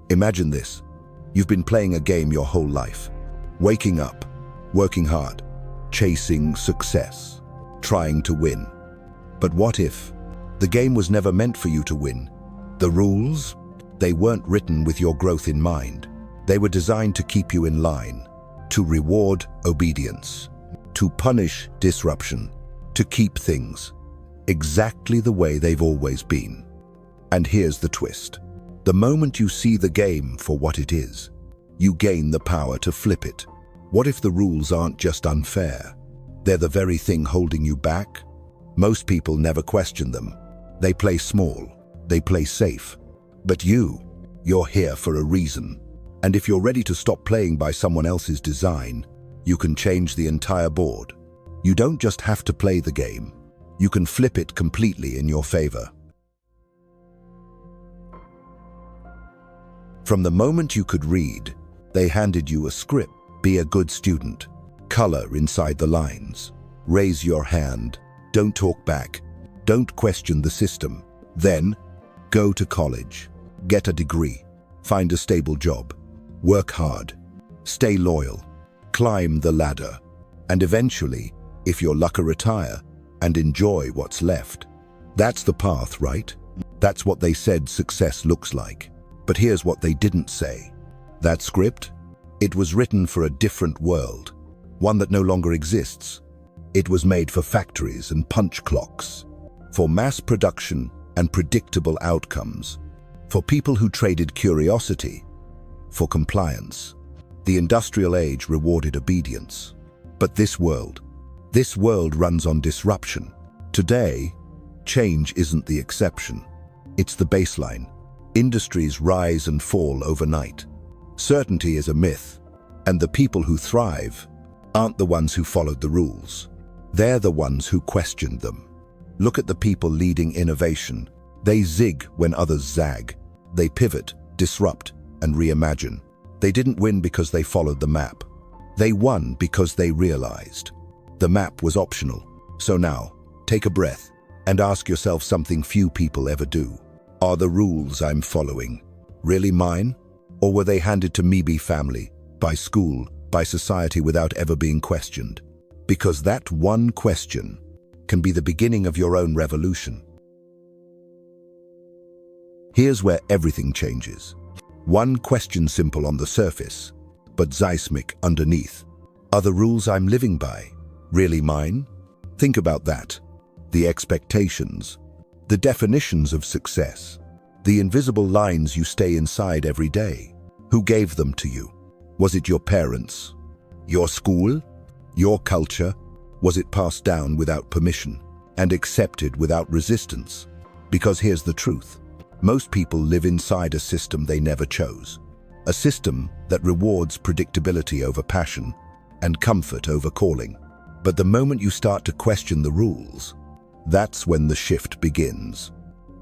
Imagine this. You've been playing a game your whole life. Waking up, working hard, chasing success, trying to win. But what if the game was never meant for you to win? The rules, they weren't written with your growth in mind. They were designed to keep you in line, to reward obedience, to punish disruption, to keep things exactly the way they've always been. And here's the twist. The moment you see the game for what it is, you gain the power to flip it. What if the rules aren't just unfair? They're the very thing holding you back? Most people never question them. They play small, they play safe. But you're here for a reason. And if you're ready to stop playing by someone else's design, you can change the entire board. You don't just have to play the game. You can flip it completely in your favor. From the moment you could read, they handed you a script. Be a good student. Color inside the lines. Raise your hand. Don't talk back. Don't question the system. Then, go to college. Get a degree. Find a stable job. Work hard. Stay loyal. Climb the ladder. And eventually, if you're lucky, retire and enjoy what's left. That's the path, right? That's what they said success looks like. But here's what they didn't say. That script? It was written for a different world, one that no longer exists. It was made for factories and punch clocks, for mass production and predictable outcomes, for people who traded curiosity for compliance. The industrial age rewarded obedience. But this world runs on disruption. Today, change isn't the exception. It's the baseline. Industries rise and fall overnight. Certainty is a myth, and the people who thrive aren't the ones who followed the rules. They're the ones who questioned them. Look at the people leading innovation. They zig when others zag. They pivot, disrupt, and reimagine. They didn't win because they followed the map. They won because they realized the map was optional. So now, take a breath and ask yourself something few people ever do. Are the rules I'm following really mine? Or were they handed to me by family, by school, by society without ever being questioned? Because that one question can be the beginning of your own revolution. Here's where everything changes. One question simple on the surface, but seismic underneath. Are the rules I'm living by really mine? Think about that. The expectations, the definitions of success, the invisible lines you stay inside every day. Who gave them to you? Was it your parents? Your school? Your culture? Was it passed down without permission and accepted without resistance? Because here's the truth. Most people live inside a system they never chose. A system that rewards predictability over passion and comfort over calling. But the moment you start to question the rules, that's when the shift begins.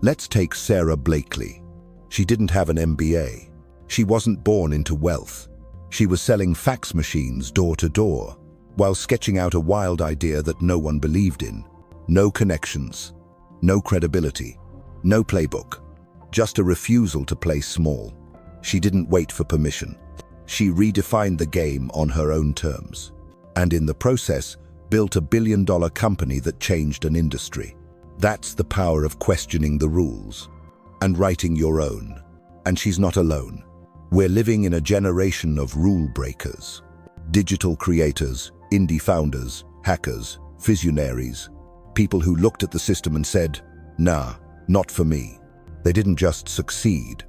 Let's take Sarah Blakely. She didn't have an MBA. She wasn't born into wealth. She was selling fax machines door to door, while sketching out a wild idea that no one believed in. No connections, no credibility, no playbook, just a refusal to play small. She didn't wait for permission. She redefined the game on her own terms, and in the process, built a billion-dollar company that changed an industry. That's the power of questioning the rules and writing your own. And she's not alone. We're living in a generation of rule breakers. Digital creators, indie founders, hackers, visionaries, people who looked at the system and said, nah, not for me. They didn't just succeed.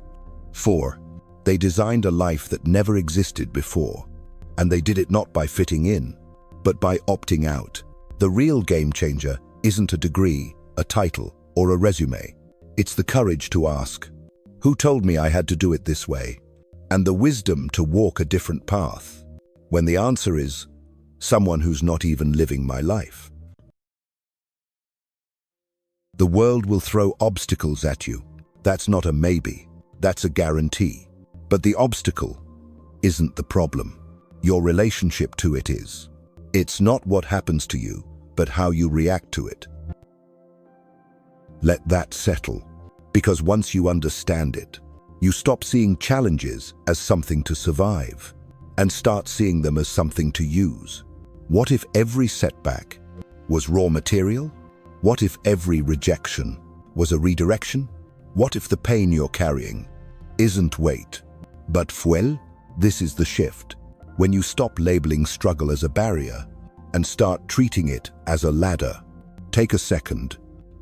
4. They designed a life that never existed before. And they did it not by fitting in, but by opting out. The real game changer isn't a degree, a title, or a resume. It's the courage to ask, who told me I had to do it this way? And the wisdom to walk a different path, when the answer is, someone who's not even living my life. The world will throw obstacles at you. That's not a maybe, that's a guarantee. But the obstacle isn't the problem. Your relationship to it is. It's not what happens to you, but how you react to it. Let that settle, because once you understand it, You stop seeing challenges as something to survive and start seeing them as something to use. What if every setback was raw material? What if every rejection was a redirection? What if the pain you're carrying isn't weight, but fuel? This is the shift. When you stop labeling struggle as a barrier and start treating it as a ladder. Take a second.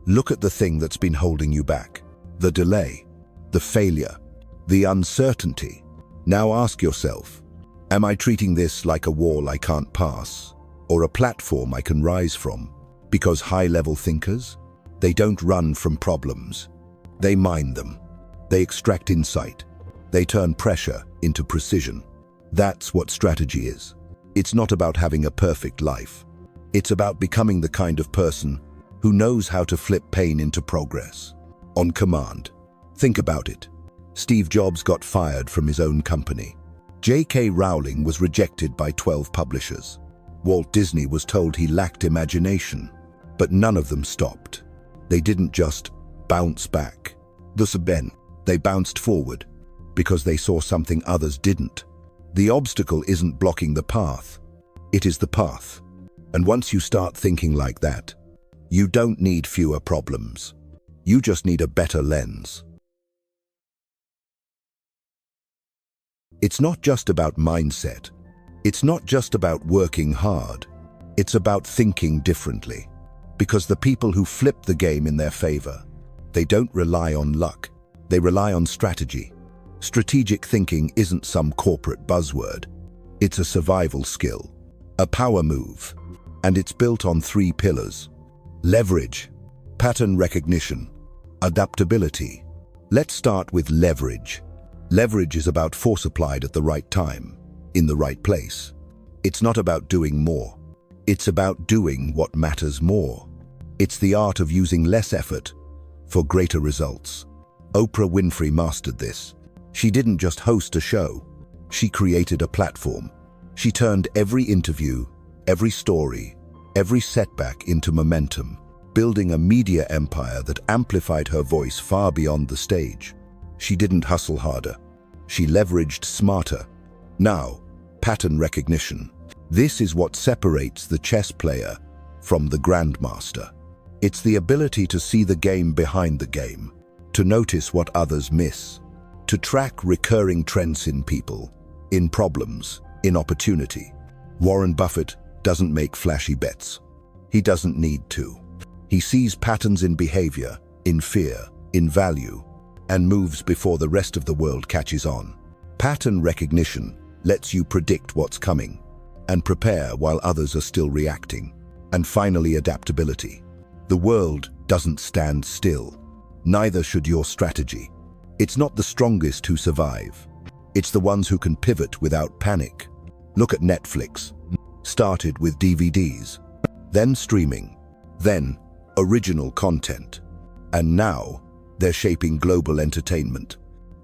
Look at the thing that's been holding you back. The delay, the failure, the uncertainty. Now ask yourself, am I treating this like a wall I can't pass or a platform I can rise from? Because high-level thinkers, they don't run from problems. They mine them. They extract insight. They turn pressure into precision. That's what strategy is. It's not about having a perfect life. It's about becoming the kind of person who knows how to flip pain into progress. On command. Think about it. Steve Jobs got fired from his own company. J.K. Rowling was rejected by 12 publishers. Walt Disney was told he lacked imagination, but none of them stopped. They didn't just bounce back. They bounced forward because they saw something others didn't. The obstacle isn't blocking the path. It is the path. And once you start thinking like that, you don't need fewer problems. You just need a better lens. It's not just about mindset. It's not just about working hard. It's about thinking differently. Because the people who flip the game in their favor, they don't rely on luck. They rely on strategy. Strategic thinking isn't some corporate buzzword. It's a survival skill, a power move, and it's built on 3 pillars: leverage, pattern recognition, adaptability. Let's start with leverage. Leverage is about force applied at the right time, in the right place. It's not about doing more. It's about doing what matters more. It's the art of using less effort for greater results. Oprah Winfrey mastered this. She didn't just host a show. She created a platform. She turned every interview, every story, every setback into momentum, building a media empire that amplified her voice far beyond the stage. She didn't hustle harder. She leveraged smarter. Now, pattern recognition. This is what separates the chess player from the grandmaster. It's the ability to see the game behind the game, to notice what others miss, to track recurring trends in people, in problems, in opportunity. Warren Buffett doesn't make flashy bets. He doesn't need to. He sees patterns in behavior, in fear, in value, and moves before the rest of the world catches on. Pattern recognition lets you predict what's coming and prepare while others are still reacting. And finally, adaptability. The world doesn't stand still. Neither should your strategy. It's not the strongest who survive. It's the ones who can pivot without panic. Look at Netflix. Started with DVDs, then streaming, then original content. And now, they're shaping global entertainment.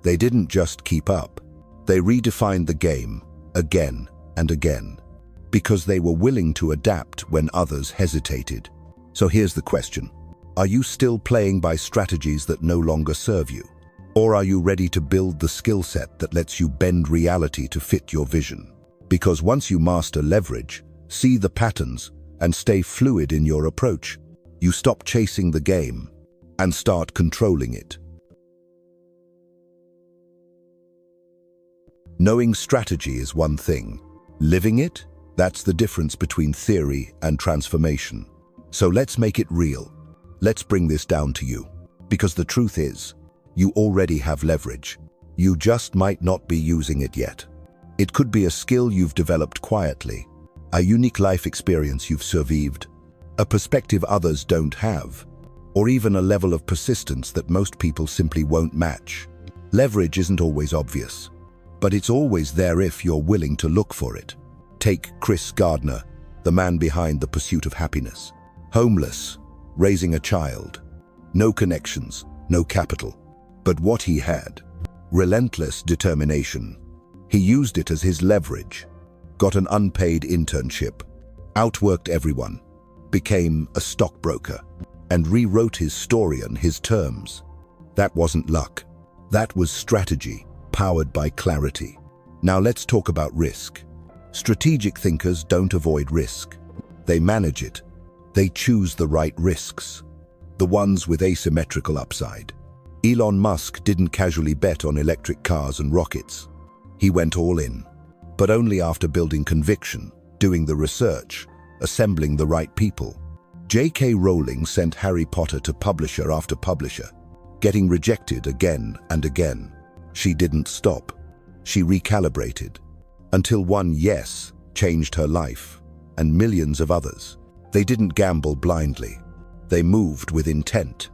They didn't just keep up. They redefined the game again and again because they were willing to adapt when others hesitated. So here's the question. Are you still playing by strategies that no longer serve you? Or are you ready to build the skill set that lets you bend reality to fit your vision? Because once you master leverage, see the patterns, and stay fluid in your approach, you stop chasing the game and start controlling it. Knowing strategy is one thing. Living it, that's the difference between theory and transformation. So let's make it real. Let's bring this down to you. Because the truth is, you already have leverage. You just might not be using it yet. It could be a skill you've developed quietly, a unique life experience you've survived, a perspective others don't have, or even a level of persistence that most people simply won't match. Leverage isn't always obvious, but it's always there if you're willing to look for it. Take Chris Gardner, the man behind The Pursuit of Happiness. Homeless, raising a child, no connections, no capital. But what he had, relentless determination. He used it as his leverage, got an unpaid internship, outworked everyone, became a stockbroker, and rewrote his story on his terms. That wasn't luck. That was strategy, powered by clarity. Now let's talk about risk. Strategic thinkers don't avoid risk. They manage it. They choose the right risks, the ones with asymmetrical upside. Elon Musk didn't casually bet on electric cars and rockets. He went all in, but only after building conviction, doing the research, assembling the right people. J.K. Rowling sent Harry Potter to publisher after publisher, getting rejected again and again. She didn't stop. She recalibrated, until one yes changed her life, and millions of others. They didn't gamble blindly. They moved with intent.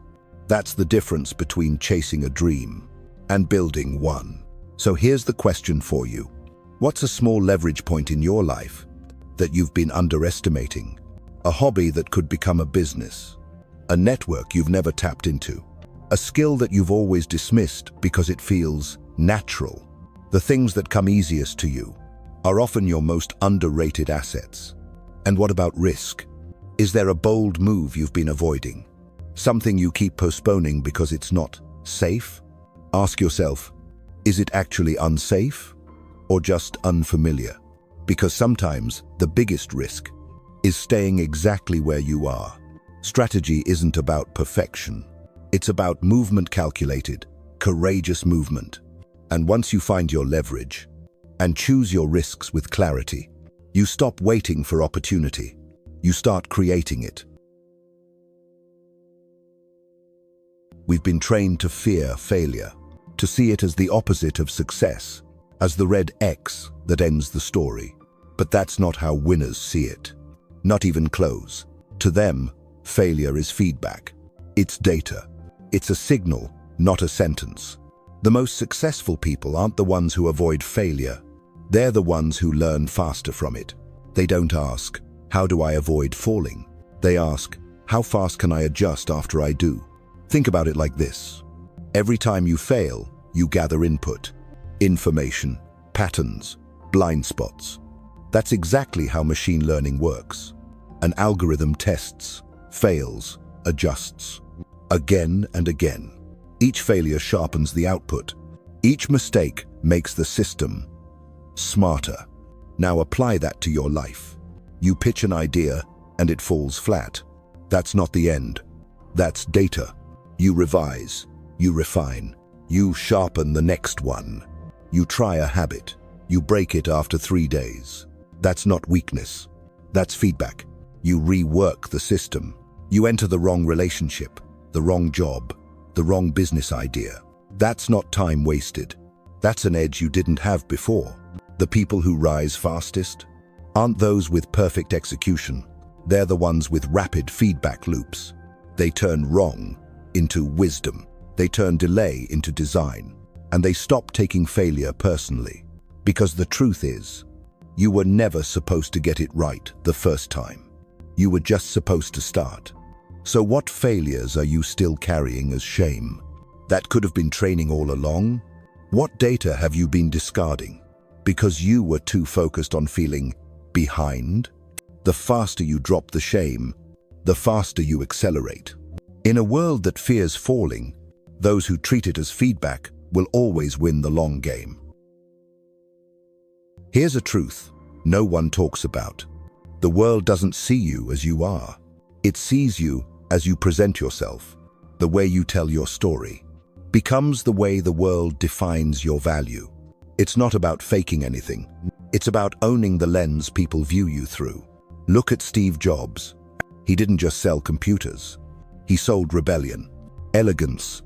That's the difference between chasing a dream and building one. So here's the question for you. What's a small leverage point in your life that you've been underestimating? A hobby that could become a business? A network you've never tapped into? A skill that you've always dismissed because it feels natural? The things that come easiest to you are often your most underrated assets. And what about risk? Is there a bold move you've been avoiding? Something you keep postponing because it's not safe? Ask yourself, is it actually unsafe or just unfamiliar? Because sometimes the biggest risk is staying exactly where you are. Strategy isn't about perfection. It's about movement, calculated, courageous movement. And once you find your leverage and choose your risks with clarity, you stop waiting for opportunity. You start creating it. We've been trained to fear failure, to see it as the opposite of success, as the red X that ends the story. But that's not how winners see it. Not even close. To them, failure is feedback. It's data. It's a signal, not a sentence. The most successful people aren't the ones who avoid failure. They're the ones who learn faster from it. They don't ask, how do I avoid falling? They ask, how fast can I adjust after I do? Think about it like this. Every time you fail, you gather input, information, patterns, blind spots. That's exactly how machine learning works. An algorithm tests, fails, adjusts. Again and again. Each failure sharpens the output. Each mistake makes the system smarter. Now apply that to your life. You pitch an idea and it falls flat. That's not the end. That's data. You revise, you refine, you sharpen the next one. You try a habit. You break it after 3 days. That's not weakness. That's feedback. You rework the system. You enter the wrong relationship, the wrong job, the wrong business idea. That's not time wasted. That's an edge you didn't have before. The people who rise fastest aren't those with perfect execution. They're the ones with rapid feedback loops. They turn wrong into wisdom. They turn delay into design. And they stop taking failure personally. Because the truth is, you were never supposed to get it right the first time. You were just supposed to start. So what failures are you still carrying as shame? That could have been training all along. What data have you been discarding? Because you were too focused on feeling behind? The faster you drop the shame, the faster you accelerate. In a world that fears falling, those who treat it as feedback will always win the long game. Here's a truth no one talks about. The world doesn't see you as you are. It sees you as you present yourself. The way you tell your story becomes the way the world defines your value. It's not about faking anything. It's about owning the lens people view you through. Look at Steve Jobs. He didn't just sell computers. He sold rebellion, elegance,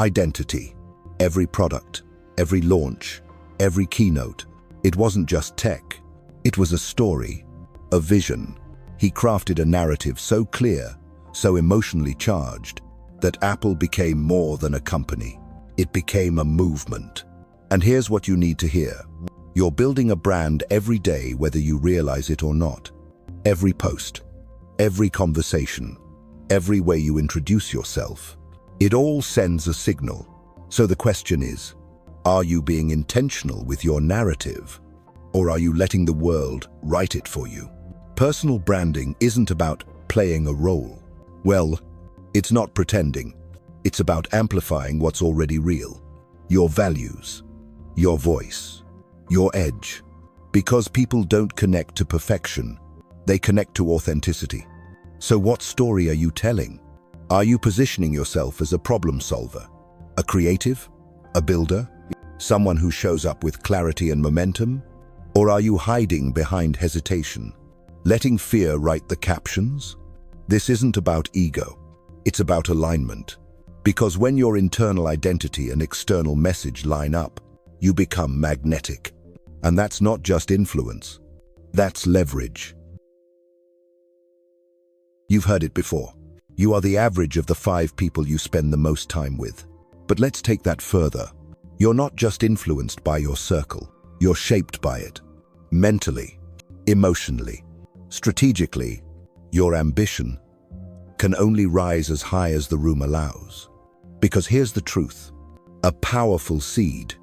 identity. Every product, every launch, every keynote. It wasn't just tech. It was a story, a vision. He crafted a narrative so clear, so emotionally charged, that Apple became more than a company. It became a movement. And here's what you need to hear. You're building a brand every day, whether you realize it or not. Every post, every conversation, every way you introduce yourself. It all sends a signal. So the question is, are you being intentional with your narrative? Or are you letting the world write it for you? Personal branding isn't about playing a role. Well, it's not pretending. It's about amplifying what's already real. your values, your voice, your edge. Because people don't connect to perfection, they connect to authenticity. So what story are you telling? Are you positioning yourself as a problem solver, a creative, a builder, someone who shows up with clarity and momentum? Or are you hiding behind hesitation, letting fear write the captions? This isn't about ego, it's about alignment. Because when your internal identity and external message line up, you become magnetic. And that's not just influence, that's leverage. You've heard it before. You are the average of the 5 people you spend the most time with. But let's take that further. You're not just influenced by your circle, you're shaped by it. Mentally, emotionally, strategically, your ambition can only rise as high as the room allows. Because here's the truth, a powerful seed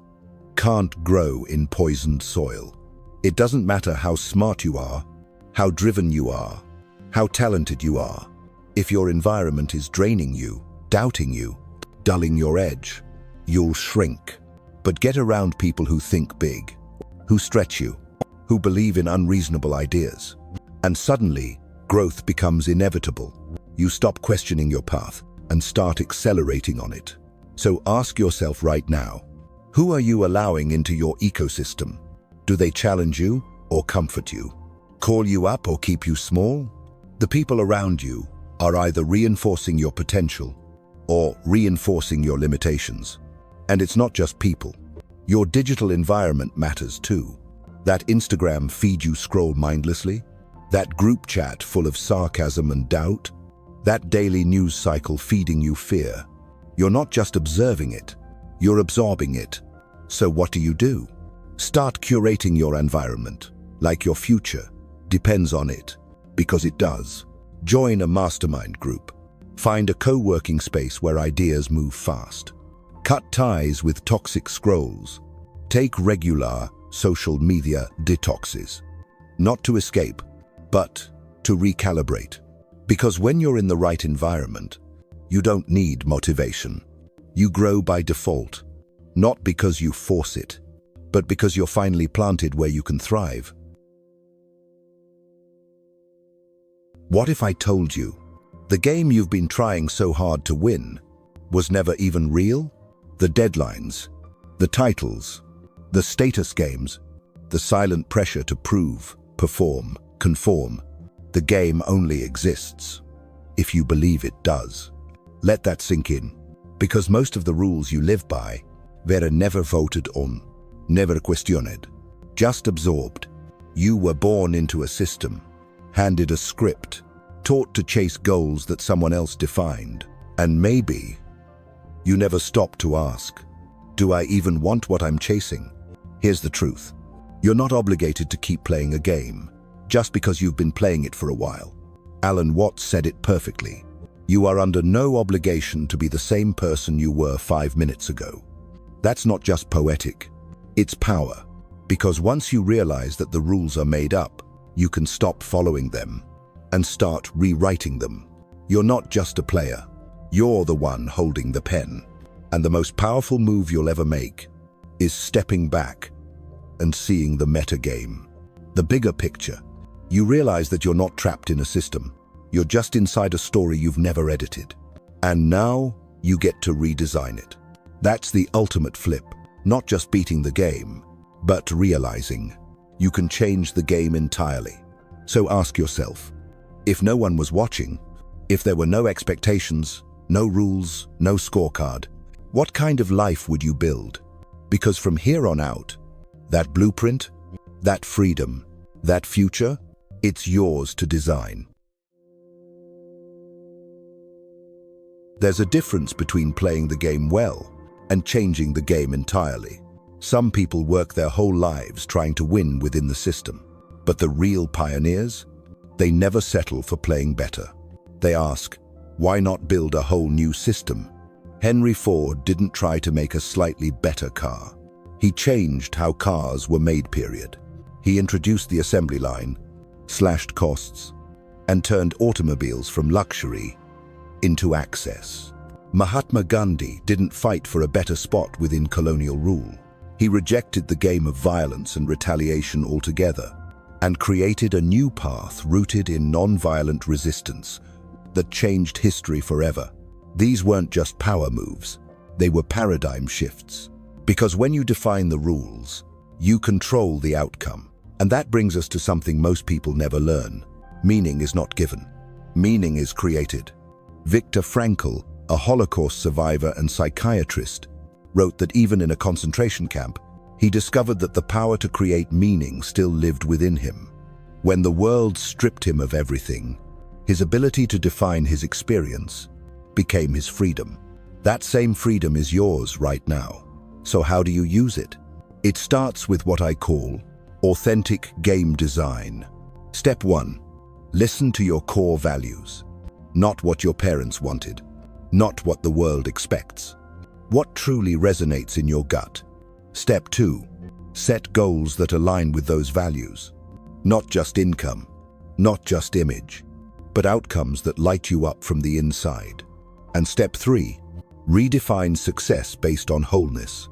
can't grow in poisoned soil. It doesn't matter how smart you are, how driven you are, how talented you are. If your environment is draining you, doubting you, dulling your edge, you'll shrink. But get around people who think big, who stretch you, who believe in unreasonable ideas. And suddenly, growth becomes inevitable. You stop questioning your path and start accelerating on it. So ask yourself right now, who are you allowing into your ecosystem? Do they challenge you or comfort you? Call you up or keep you small? The people around you are either reinforcing your potential or reinforcing your limitations. And it's not just people. Your digital environment matters too. That Instagram feed you scroll mindlessly, that group chat full of sarcasm and doubt, that daily news cycle feeding you fear. You're not just observing it, you're absorbing it. So what do? Start curating your environment, like your future depends on it, because it does. Join a mastermind group. Find a co-working space where ideas move fast. Cut ties with toxic scrolls. Take regular social media detoxes. Not to escape, but to recalibrate. Because when you're in the right environment, you don't need motivation. You grow by default, not because you force it, but because you're finally planted where you can thrive. What if I told you the game you've been trying so hard to win was never even real? The deadlines, the titles, the status games, the silent pressure to prove, perform, conform. The game only exists if you believe it does. Let that sink in, because most of the rules you live by were never voted on, never questioned, just absorbed. You were born into a system, handed a script, taught to chase goals that someone else defined. And maybe you never stopped to ask, do I even want what I'm chasing? Here's the truth. You're not obligated to keep playing a game just because you've been playing it for a while. Alan Watts said it perfectly. You are under no obligation to be the same person you were 5 minutes ago. That's not just poetic, it's power. Because once you realize that the rules are made up, you can stop following them and start rewriting them. You're not just a player, you're the one holding the pen. And the most powerful move you'll ever make is stepping back and seeing the metagame, the bigger picture. You realize that you're not trapped in a system. You're just inside a story you've never edited. And now you get to redesign it. That's the ultimate flip. Not just beating the game, but realizing you can change the game entirely. So ask yourself, if no one was watching, if there were no expectations, no rules, no scorecard, what kind of life would you build? Because from here on out, that blueprint, that freedom, that future, it's yours to design. There's a difference between playing the game well and changing the game entirely. Some people work their whole lives trying to win within the system. But the real pioneers, they never settle for playing better. They ask, why not build a whole new system? Henry Ford didn't try to make a slightly better car. He changed how cars were made, period. He introduced the assembly line, slashed costs, and turned automobiles from luxury into access. Mahatma Gandhi didn't fight for a better spot within colonial rule. He rejected the game of violence and retaliation altogether and created a new path rooted in non-violent resistance that changed history forever. These weren't just power moves, they were paradigm shifts. Because when you define the rules, you control the outcome. And that brings us to something most people never learn. Meaning is not given. Meaning is created. Viktor Frankl, a Holocaust survivor and psychiatrist, wrote that even in a concentration camp, he discovered that the power to create meaning still lived within him. When the world stripped him of everything, his ability to define his experience became his freedom. That same freedom is yours right now. So how do you use it? It starts with what I call authentic game design. Step 1. Listen to your core values. Not what your parents wanted. Not what the world expects. What truly resonates in your gut? Step 2. Set goals that align with those values. Not just income, not just image, but outcomes that light you up from the inside. And step 3. Redefine success based on wholeness,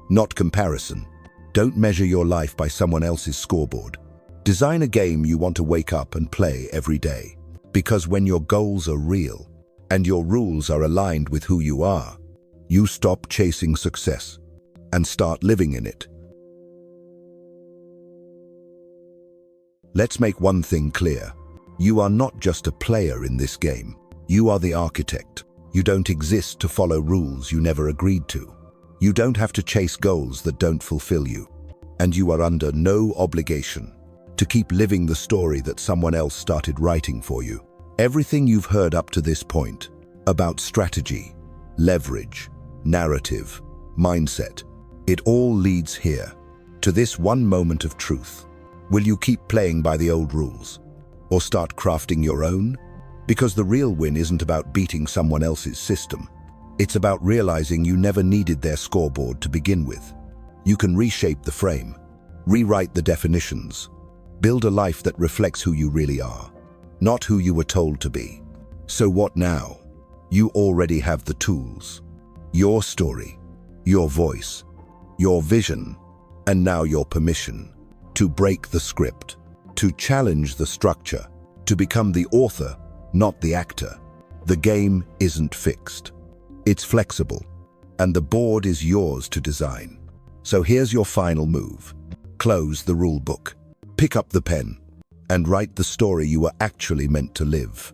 not comparison. Don't measure your life by someone else's scoreboard. Design a game you want to wake up and play every day. Because when your goals are real and your rules are aligned with who you are, you stop chasing success and start living in it. Let's make one thing clear. You are not just a player in this game. You are the architect. You don't exist to follow rules you never agreed to. You don't have to chase goals that don't fulfill you. And you are under no obligation to keep living the story that someone else started writing for you. Everything you've heard up to this point about strategy, leverage, narrative, mindset, it all leads here, to this one moment of truth. Will you keep playing by the old rules or start crafting your own? Because the real win isn't about beating someone else's system. It's about realizing you never needed their scoreboard to begin with. You can reshape the frame, rewrite the definitions, build a life that reflects who you really are, not who you were told to be. So what now? You already have the tools. Your story, your voice, your vision, and now your permission to break the script, to challenge the structure, to become the author, not the actor. The game isn't fixed. It's flexible, and the board is yours to design. So here's your final move. Close the rule book, pick up the pen, and write the story you were actually meant to live.